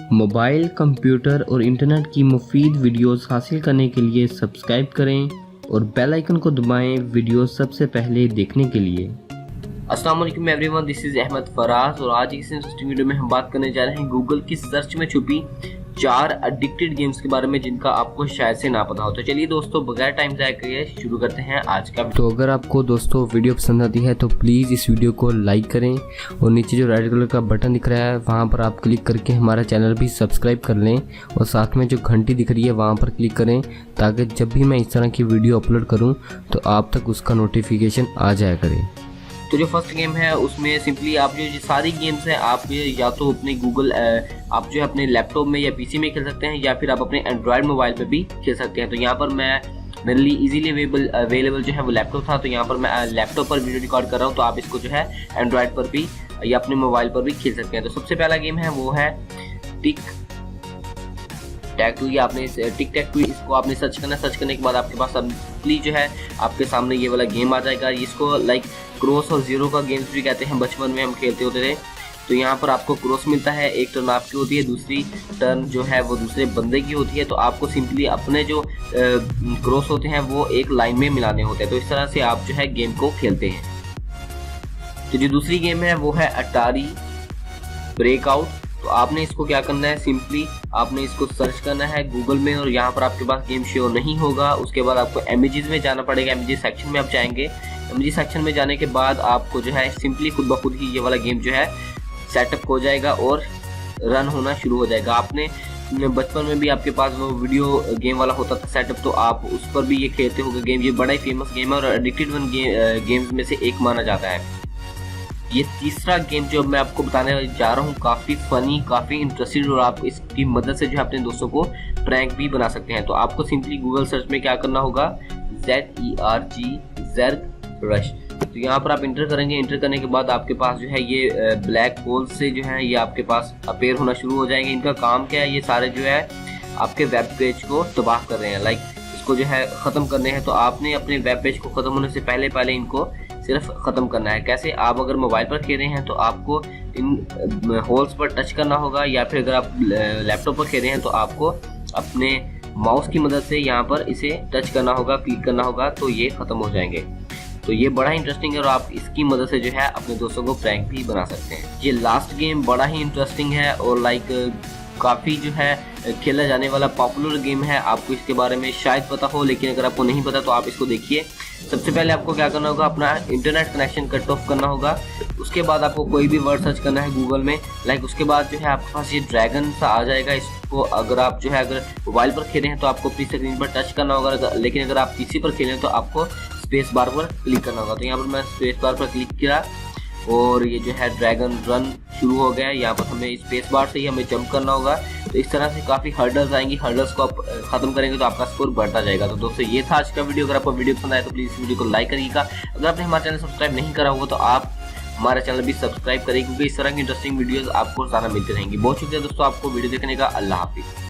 Mobile, computer और internet की मुफीद वीडियोस हासिल करने के लिए सब्सक्राइब करें और बेल आइकन को दबाएं वीडियोस सबसे पहले देखने के लिए। अस्सलाम वालेकुम everyone, this is Ahmad Faraz और आज इस इंटरेस्टिंग वीडियो में हम बात करने जा रहे हैं गूगल की सर्च में छुपी 4 एडिक्टेड गेम्स के बारे में जिनका आपको शायद से ना पता हो। तो चलिए दोस्तों, बगैर टाइम ज़ाया किए शुरू करते हैं आज का। तो अगर आपको दोस्तों वीडियो पसंद आती है तो प्लीज़ इस वीडियो को लाइक करें और नीचे जो रेड कलर का बटन दिख रहा है वहाँ पर आप क्लिक करके हमारा चैनल भी सब्सक्राइब कर लें और साथ में जो घंटी दिख रही है वहाँ पर क्लिक करें ताकि जब भी मैं इस तरह की वीडियो अपलोड करूँ तो आप तक उसका नोटिफिकेशन आ जाया करे। तो जो फर्स्ट गेम है उसमें सिंपली आप जो सारी गेम्स हैं आप या तो अपने गूगल आप जो है अपने लैपटॉप में या पीसी में खेल सकते हैं या फिर आप अपने एंड्रॉयड मोबाइल पे भी खेल सकते हैं। तो यहाँ पर मेरे लिए इजीली अवेलेबल जो है वो लैपटॉप था, तो यहाँ पर मैं लैपटॉप पर वीडियो रिकॉर्ड कर रहा हूँ। तो आप इसको जो है एंड्रॉयड पर भी या अपने मोबाइल पर भी खेल सकते हैं। तो सबसे पहला गेम है वो है टिक टैग टू। ये आपने टिक टैग टू इसको आपने सर्च करना, सर्च करने के बाद आपके पास सिंपली जो है आपके सामने ये वाला गेम आ जाएगा। इसको लाइक क्रॉस और जीरो का गेम्स भी कहते हैं, बचपन में हम खेलते होते थे। तो यहाँ पर आपको क्रॉस मिलता है, एक टर्न आपकी होती है, दूसरी टर्न जो है वो दूसरे बंदे की होती है। तो आपको सिंपली अपने जो क्रॉस होते हैं वो एक लाइन में मिलाने होते हैं। तो इस तरह से आप जो है गेम को खेलते हैं। तो जो दूसरी गेम है वो है अटारी ब्रेकआउट। तो आपने इसको क्या करना है, सिंपली आपने इसको सर्च करना है गूगल में और यहाँ पर आपके पास गेम शो नहीं होगा। उसके बाद आपको इमेजेस में जाना पड़ेगा, इमेजेस सेक्शन में आप जाएंगे। इमेजेस सेक्शन में जाने के बाद आपको जो है सिंपली खुद ब खुद ही ये वाला गेम जो है सेटअप हो जाएगा और रन होना शुरू हो जाएगा। आपने बचपन में भी आपके पास वो वीडियो गेम वाला होता था सेटअप, तो आप उस पर भी ये खेलते होंगे गेम। ये बड़ा ही फेमस गेम है और एडिक्टेड वन गेम्स में से एक माना जाता है। ये तीसरा गेम जो मैं आपको बताने जा रहा हूँ काफ़ी फनी, काफ़ी इंटरेस्टिंग और आप इसकी मदद से जो है अपने दोस्तों को प्रैंक भी बना सकते हैं। तो आपको सिंपली गूगल सर्च में क्या करना होगा, ZERG रश। तो यहाँ पर आप इंटर करेंगे, इंटर करने के बाद आपके पास जो है ये ब्लैक होल से जो है ये आपके पास अपेयर होना शुरू हो जाएंगे। इनका काम क्या है, ये सारे जो है आपके वेब पेज को तबाह कर रहे हैं, लाइक इसको जो है ख़त्म करने हैं। तो आपने अपने वेब पेज को ख़त्म होने से पहले इनको सिर्फ ख़त्म करना है। कैसे, आप अगर मोबाइल पर खेल रहे हैं तो आपको इन होल्स पर टच करना होगा, या फिर अगर आप लैपटॉप पर खेल रहे हैं तो आपको अपने माउस की मदद से यहाँ पर इसे टच करना होगा, क्लिक करना होगा, तो ये ख़त्म हो जाएंगे। तो ये बड़ा ही इंटरेस्टिंग है और आप इसकी मदद से जो है अपने दोस्तों को प्रैंक भी बना सकते हैं। ये लास्ट गेम बड़ा ही इंटरेस्टिंग है और लाइक काफ़ी जो है खेला जाने वाला पॉपुलर गेम है। आपको इसके बारे में शायद पता हो, लेकिन अगर आपको नहीं पता तो आप इसको देखिए। सबसे पहले आपको क्या करना होगा, अपना इंटरनेट कनेक्शन कट ऑफ करना होगा। उसके बाद आपको कोई भी वर्ड सर्च करना है गूगल में, लाइक उसके बाद जो है आपके पास ये ड्रैगन सा आ जाएगा। इसको अगर आप जो है अगर मोबाइल पर खेले हैं तो आपको अपनी स्क्रीन पर टच करना होगा, लेकिन अगर आप पीसी पर खेलें तो आपको स्पेस बार पर क्लिक करना होगा। तो यहाँ पर मैं स्पेस बार पर क्लिक किया और ये जो है ड्रैगन रन शुरू हो गया है। यहाँ पर हमें स्पेस बार से ही हमें जंप करना होगा। तो इस तरह से काफ़ी हर्डल्स आएंगी, हर्डल्स को आप खत्म करेंगे तो आपका स्कोर बढ़ता जाएगा। तो दोस्तों ये था आज का वीडियो। अगर आपको वीडियो पसंद आए तो प्लीज़ वीडियो को लाइक करिएगा। अगर आपने हमारा चैनल सब्सक्राइब नहीं करा होगा तो आप हमारा चैनल भी सब्सक्राइब करें, क्योंकि इस तरह की इंटरेस्टिंग वीडियोज़ आपको ज़्यादा मिलती रहेंगी। बहुत शुक्रिया दोस्तों आपको वीडियो देखने का। अल्लाह हाफिज़।